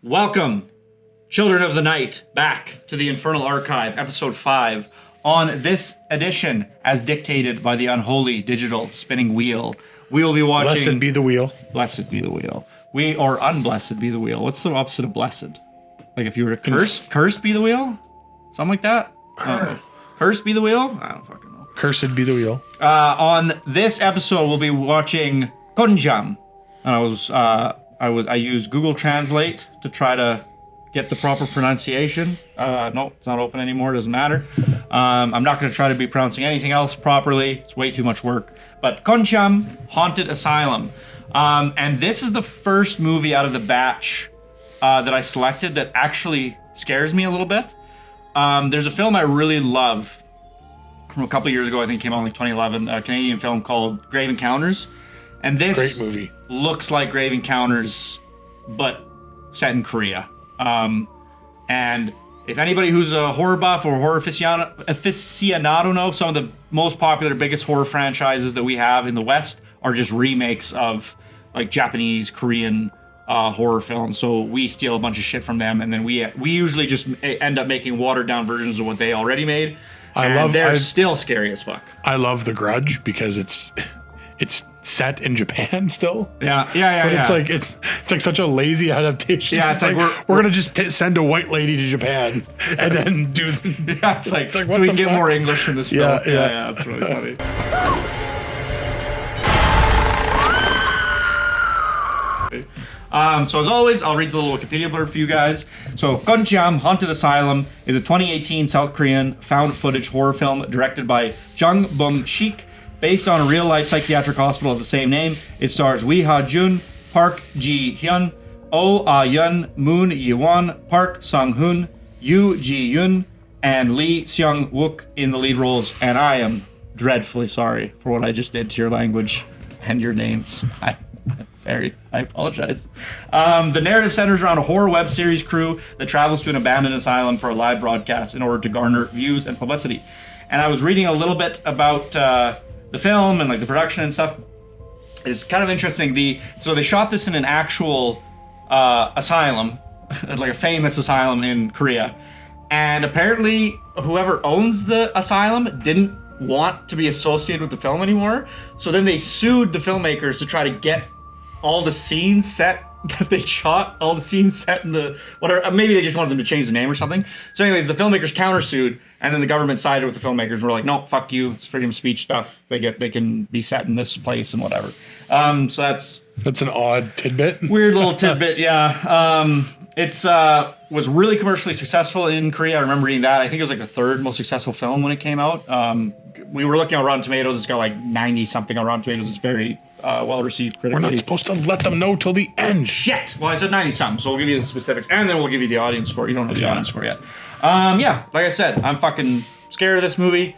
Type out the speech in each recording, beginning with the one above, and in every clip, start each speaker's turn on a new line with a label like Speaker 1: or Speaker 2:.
Speaker 1: Welcome, Children of the Night, back to the Infernal Archive, Episode 5. On this edition, as dictated by the unholy digital spinning wheel, we will be watching...
Speaker 2: Blessed be the wheel.
Speaker 1: Blessed be the wheel. Or unblessed be the wheel. What's the opposite of blessed? Like if you were to cursed be the wheel? Something like that? Cursed be the wheel? I don't fucking know.
Speaker 2: Cursed be the wheel.
Speaker 1: On this episode, we'll be watching Gonjiam. And I used Google Translate to try to get the proper pronunciation. No, it's not open anymore. It doesn't matter. I'm not going to try to be pronouncing anything else properly. It's way too much work. But Gonjiam, Haunted Asylum. And this is the first movie out of the batch that I selected that actually scares me a little bit. There's a film I really love from a couple years ago. I think it came out in like 2011. A Canadian film called Grave Encounters. And this
Speaker 2: great movie. Looks
Speaker 1: like Grave Encounters, but set in Korea. And if anybody who's a horror buff or horror aficionado knows, some of the most popular, biggest horror franchises that we have in the West are just remakes of like Japanese, Korean horror films. So we steal a bunch of shit from them, and then we usually just end up making watered down versions of what they already made. They're still scary as fuck.
Speaker 2: I love The Grudge because it's set in Japan still.
Speaker 1: Yeah.
Speaker 2: But it's like such a lazy adaptation.
Speaker 1: Yeah,
Speaker 2: it's like we're gonna just send a white lady to Japan and then do.
Speaker 1: Yeah, it's like so we can get more English in this film. Yeah, it's really funny. So as always, I'll read the little Wikipedia blurb for you guys. So Gonjiam, Haunted Asylum is a 2018 South Korean found footage horror film directed by Jung Bum-sik. Based on a real-life psychiatric hospital of the same name, it stars Wee Ha-jun, Park Ji-hyun, Oh Ah-yeon, Moon Yi-won, Park Sang-hoon, Yoo Ji-yoon, and Lee Seung-wook in the lead roles. And I am dreadfully sorry for what I just did to your language and your names. I apologize. The narrative centers around a horror web series crew that travels to an abandoned asylum for a live broadcast in order to garner views and publicity. And I was reading a little bit about the film and like the production and stuff. It's kind of interesting. So they shot this in an actual asylum, like a famous asylum in Korea. And apparently whoever owns the asylum didn't want to be associated with the film anymore. So then they sued the filmmakers to try to get all the scenes set that they shot, all the scenes set in the whatever. Maybe they just wanted them to change the name or something. So anyways, the filmmakers countersued, and then the government sided with the filmmakers and were like, no, fuck you, it's freedom of speech stuff. They can be set in this place and whatever. So that's
Speaker 2: an odd tidbit.
Speaker 1: Weird little tidbit, yeah. It's was really commercially successful in Korea. I remember reading that. I think it was like the third most successful film when it came out. We were looking at Rotten Tomatoes. It's got like 90 something on Rotten Tomatoes. It's very well received critically.
Speaker 2: We're not supposed to let them know till the end.
Speaker 1: Shit. Well, I said 90 something, so we'll give you the specifics, and then we'll give you the audience score. You don't know the audience score yet. Yeah, like I said, I'm fucking scared of this movie.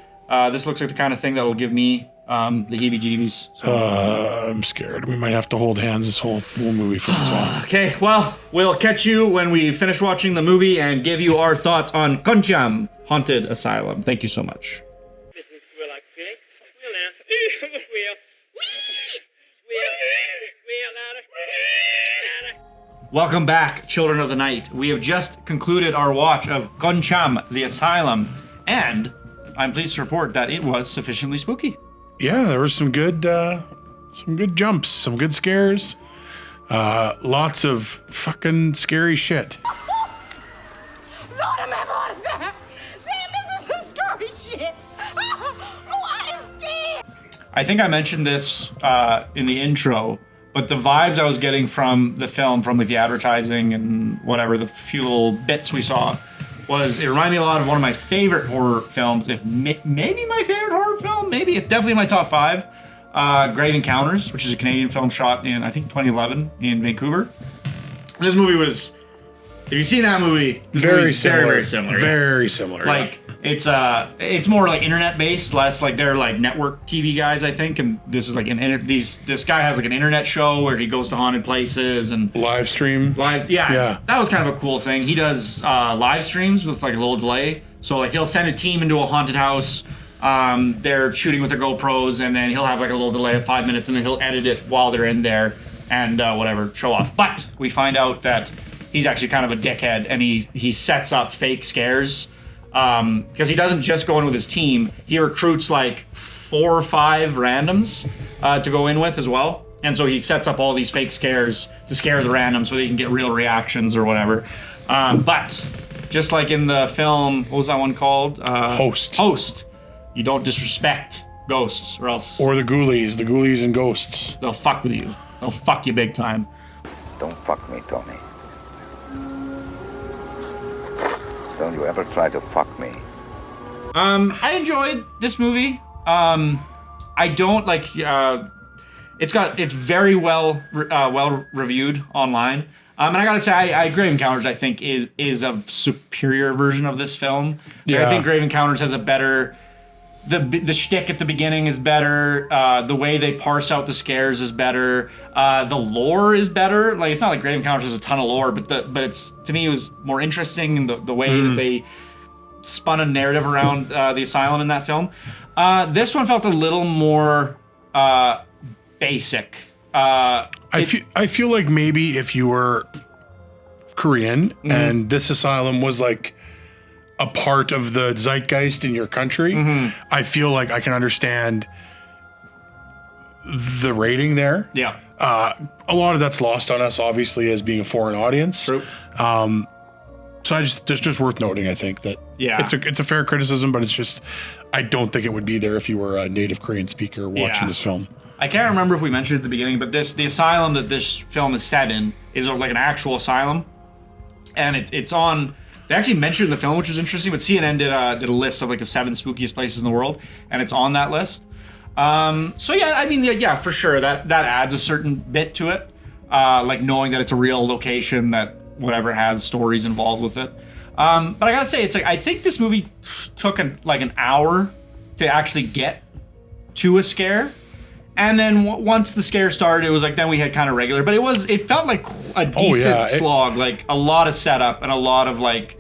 Speaker 1: This looks like the kind of thing that will give me the heebie-jeebies. So.
Speaker 2: I'm scared. We might have to hold hands this whole movie for this one.
Speaker 1: Okay, well, we'll catch you when we finish watching the movie and give you our thoughts on Gonjiam, Haunted Asylum. Thank you so much. Welcome back, Children of the Night. We have just concluded our watch of Gonjiam, the Asylum, and I'm pleased to report that it was sufficiently spooky.
Speaker 2: Yeah, there was some good jumps, some good scares, lots of fucking scary shit.
Speaker 3: Lord, I'm having a heart attack. Damn, this is some scary shit. Oh, I am scared.
Speaker 1: I think I mentioned this in the intro, but the vibes I was getting from the film, from like the advertising and whatever, the few little bits we saw, was it reminded me a lot of one of my favorite horror films, if maybe my favorite horror film, maybe. It's definitely in my top 5. Grave Encounters, which is a Canadian film shot in, I think, 2011 in Vancouver. This movie was, if you've seen that movie,
Speaker 2: very similar.
Speaker 1: Very similar.
Speaker 2: Very similar.
Speaker 1: Like, it's more like internet based, less like they're like network TV guys, I think. And this is like this guy has like an internet show where he goes to haunted places and
Speaker 2: live stream.
Speaker 1: Yeah. That was kind of a cool thing. He does live streams with like a little delay. So like he'll send a team into a haunted house. They're shooting with their GoPros, and then he'll have like a little delay of 5 minutes, and then he'll edit it while they're in there and whatever, show off. But we find out that he's actually kind of a dickhead, and he sets up fake scares because he doesn't just go in with his team. He recruits like 4 or 5 randoms to go in with as well. And so he sets up all these fake scares to scare the randoms so they can get real reactions or whatever. But just like in the film, what was that one called? Host. You don't disrespect ghosts or else...
Speaker 2: Or the ghoulies and ghosts.
Speaker 1: They'll fuck with you. They'll fuck you big time.
Speaker 4: Don't fuck me, Tommy. Don't you ever try to fuck me.
Speaker 1: I enjoyed this movie. I don't like... It's very well reviewed online. And I gotta say, Grave Encounters, I think, is a superior version of this film.
Speaker 2: Yeah.
Speaker 1: I think Grave Encounters has a better... The shtick at the beginning is better. The way they parse out the scares is better. The lore is better. Like, it's not like Grave Encounters has a ton of lore, but it's, to me, it was more interesting in the way that they spun a narrative around the Asylum in that film. This one felt a little more basic.
Speaker 2: I feel like maybe if you were Korean and this Asylum was like a part of the zeitgeist in your country, I feel like I can understand the rating there.
Speaker 1: Yeah.
Speaker 2: A lot of that's lost on us, obviously, as being a foreign audience.
Speaker 1: True.
Speaker 2: So it's just worth noting, I think, that it's a fair criticism, but it's just, I don't think it would be there if you were a native Korean speaker watching this film.
Speaker 1: I can't remember if we mentioned at the beginning, but the asylum that this film is set in is like an actual asylum, and it's on. They actually mentioned in the film, which was interesting. But CNN did a list of like the 7 spookiest places in the world, and it's on that list. So yeah, I mean, yeah, for sure that adds a certain bit to it, like knowing that it's a real location that whatever has stories involved with it. But I gotta say, it's like I think this movie took an hour to actually get to a scare. And then once the scare started, it was like, then we had kind of regular, but it felt like a decent slog, like a lot of setup and a lot of like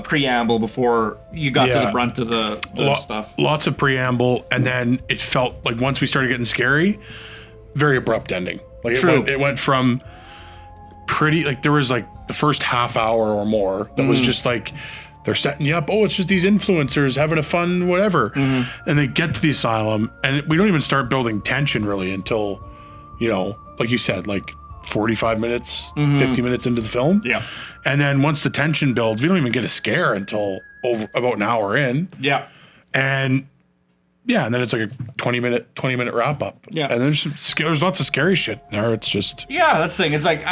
Speaker 1: preamble before you got to the brunt of the stuff.
Speaker 2: Lots of preamble, and then it felt like once we started getting scary, very abrupt ending. Like it went from pretty, like there was like the first half hour or more that was just like, they're setting you up. Oh, it's just these influencers having a fun whatever. And they get to the asylum, and we don't even start building tension really until, like you said, like 45 minutes, 50 minutes into the film.
Speaker 1: Yeah.
Speaker 2: And then once the tension builds, we don't even get a scare until about an hour in.
Speaker 1: Yeah.
Speaker 2: And then it's like a 20 minute wrap up.
Speaker 1: Yeah.
Speaker 2: And there's lots of scary shit there. It's just...
Speaker 1: Yeah, that's the thing. It's like,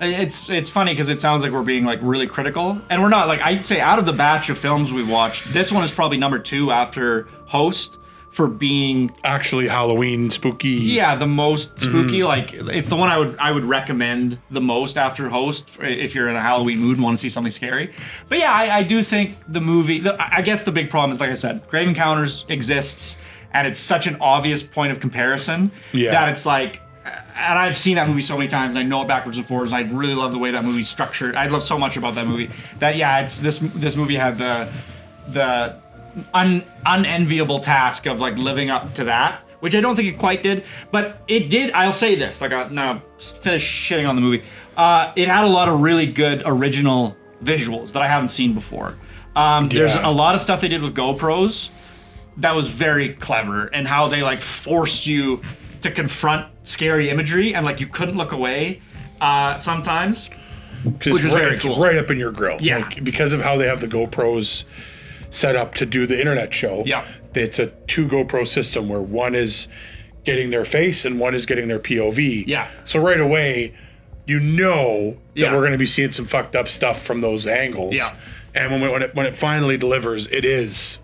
Speaker 1: It's funny because it sounds like we're being like really critical, and we're not. Like, I'd say out of the batch of films we've watched, this one is probably number 2 after Host for being
Speaker 2: actually Halloween spooky.
Speaker 1: Yeah, the most spooky. Like, it's the one I would recommend the most after Host if you're in a Halloween mood and want to see something scary. But yeah, I do think the movie. I guess the big problem is, like I said, Grave Encounters exists, and it's such an obvious point of comparison that it's like. And I've seen that movie so many times, and I know it backwards and forwards, and I really love the way that movie's structured. I love so much about that movie that it's this movie had the unenviable task of like living up to that, which I don't think it quite did, but it did. I'll say this, like now finish shitting on the movie. It had a lot of really good original visuals that I haven't seen before. There's a lot of stuff they did with GoPros that was very clever, and how they like forced you to confront scary imagery, and like you couldn't look away sometimes, which was very cool.
Speaker 2: Right up in your grill.
Speaker 1: Yeah,
Speaker 2: like, because of how they have the GoPros set up to do the internet show.
Speaker 1: Yeah,
Speaker 2: it's a 2 GoPro system where one is getting their face and one is getting their POV.
Speaker 1: Yeah.
Speaker 2: So right away, that we're going to be seeing some fucked up stuff from those angles.
Speaker 1: Yeah.
Speaker 2: And when it finally delivers, it's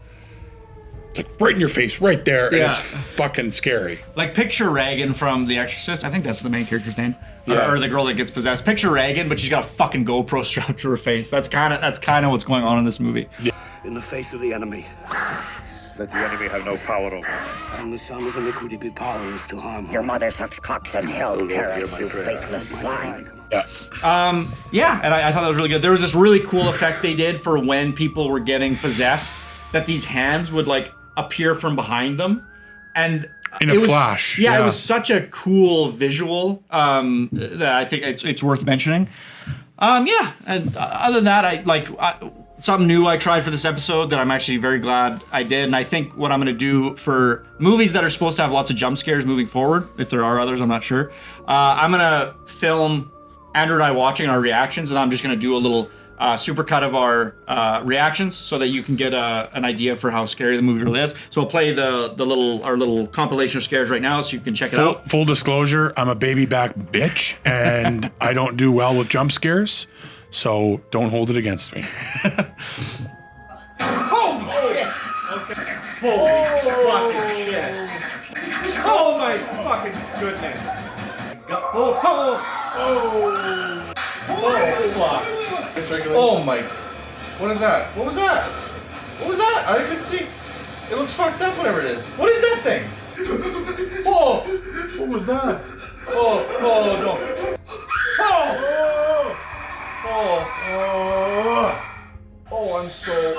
Speaker 2: like right in your face, right there, and it's fucking scary. Like,
Speaker 1: picture Reagan from The Exorcist. I think that's the main character's name, or the girl that gets possessed. Picture Reagan, but she's got a fucking GoPro strapped to her face. That's kind of what's going on in this movie.
Speaker 2: Yeah.
Speaker 5: In the face of the enemy,
Speaker 6: let the enemy have no power over.
Speaker 5: and the son of iniquity be powerless to harm.
Speaker 7: Your mother sucks cocks in hell, Paris, you faithless swine.
Speaker 2: Yeah.
Speaker 1: And I thought that was really good. There was this really cool effect they did for when people were getting possessed, that these hands would like appear from behind them, and
Speaker 2: In a flash.
Speaker 1: Yeah, it was such a cool visual that I think it's worth mentioning. Yeah, and other than that, something new I tried for this episode that I'm actually very glad I did. And I think what I'm going to do for movies that are supposed to have lots of jump scares moving forward, if there are others, I'm not sure. I'm going to film Andrew and I watching our reactions, and I'm just going to do a little super cut of our reactions so that you can get an idea for how scary the movie really is. So I'll play our little compilation of scares right now so you can check it out.
Speaker 2: Full disclosure, I'm a baby back bitch, and I don't do well with jump scares. So don't hold it against me.
Speaker 1: Oh shit! Okay. Holy fucking shit! Oh my fucking goodness! Fuck! Oh my! What is that? What was that? What was that? I couldn't see. It looks fucked up. Whatever it is. What is that thing? Oh!
Speaker 8: What was that?
Speaker 1: Oh! Oh no! Oh! Oh, oh, I'm so.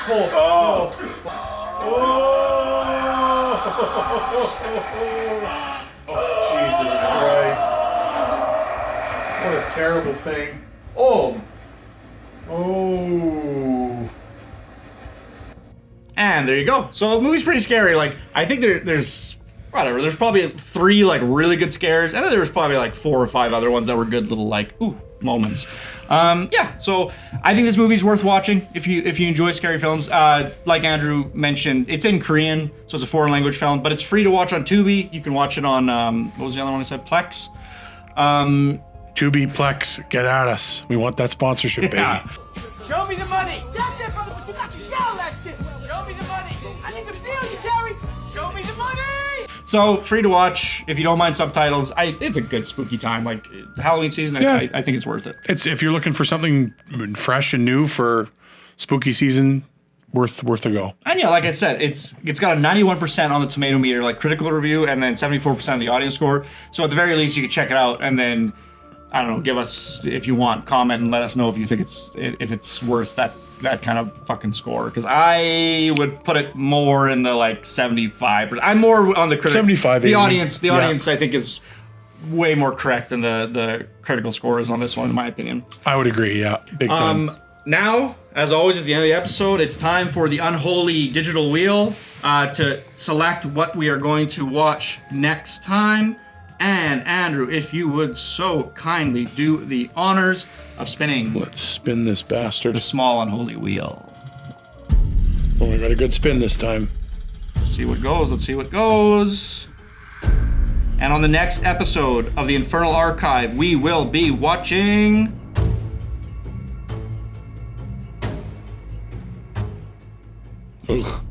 Speaker 1: Oh,
Speaker 8: Jesus Christ. What a terrible thing.
Speaker 1: oh.
Speaker 8: Oh.
Speaker 1: And there you go. So the movie's pretty scary. Like, I think there's whatever. There's probably 3 like really good scares, and then there was probably like 4 or 5 other ones that were good little like ooh moments. Yeah, so I think this movie's worth watching if you enjoy scary films. Like Andrew mentioned, it's in Korean, so it's a foreign language film, but it's free to watch on Tubi. You can watch it on what was the other one I said? Plex.
Speaker 2: Tubi, Plex, get at us. We want that sponsorship,
Speaker 1: Yeah.
Speaker 2: baby.
Speaker 3: Show me the money. That's it, brother, but you got to yell that shit. Show me the money. I need to feel you, Gary. Show me the money.
Speaker 1: So free to watch if you don't mind subtitles. It's a good spooky time, like Halloween season.
Speaker 2: Yeah.
Speaker 1: I think it's worth it.
Speaker 2: It's if you're looking for something fresh and new for spooky season, worth a go.
Speaker 1: And yeah, like I said, it's got a 91% on the tomato meter, like critical review, and then 74% on the audience score. So at the very least, you can check it out, and then I don't know, give us if you want, comment and let us know if you think it's worth that kind of fucking score. Because I would put it more in the like 75%. I'm more on the critical.
Speaker 2: 75.
Speaker 1: The audience, I think is way more correct than the critical score is on this one, in my opinion.
Speaker 2: I would agree. Yeah, big time.
Speaker 1: Now, as always, at the end of the episode, it's time for the unholy digital wheel to select what we are going to watch next time. And Andrew, if you would so kindly do the honors of spinning
Speaker 2: Let's spin this bastard.
Speaker 1: the small unholy wheel.
Speaker 2: Oh, we got a good spin this time.
Speaker 1: Let's see what goes. Let's see what goes. And on the next episode of the Infernal Archive, we will be watching
Speaker 2: Ugh.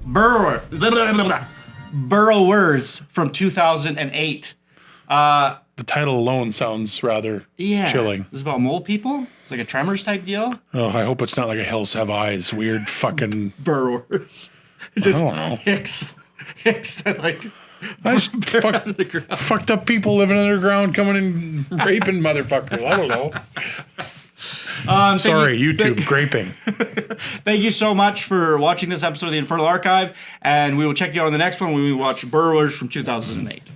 Speaker 1: Burrowers from 2008.
Speaker 2: The title alone sounds rather
Speaker 1: Yeah.
Speaker 2: chilling.
Speaker 1: This is about mole people? It's like a Tremors type deal?
Speaker 2: Oh, I hope it's not like a Hills Have Eyes weird fucking.
Speaker 1: Burrowers. Just
Speaker 2: don't know.
Speaker 1: Hicks that like
Speaker 2: I just
Speaker 1: buried under the ground.
Speaker 2: fucked up people living underground coming and raping motherfuckers. I don't know. Sorry, YouTube, graping.
Speaker 1: Thank you so much for watching this episode of the Infernal Archive, and we will check you out on the next one when we watch Burrowers from 2008.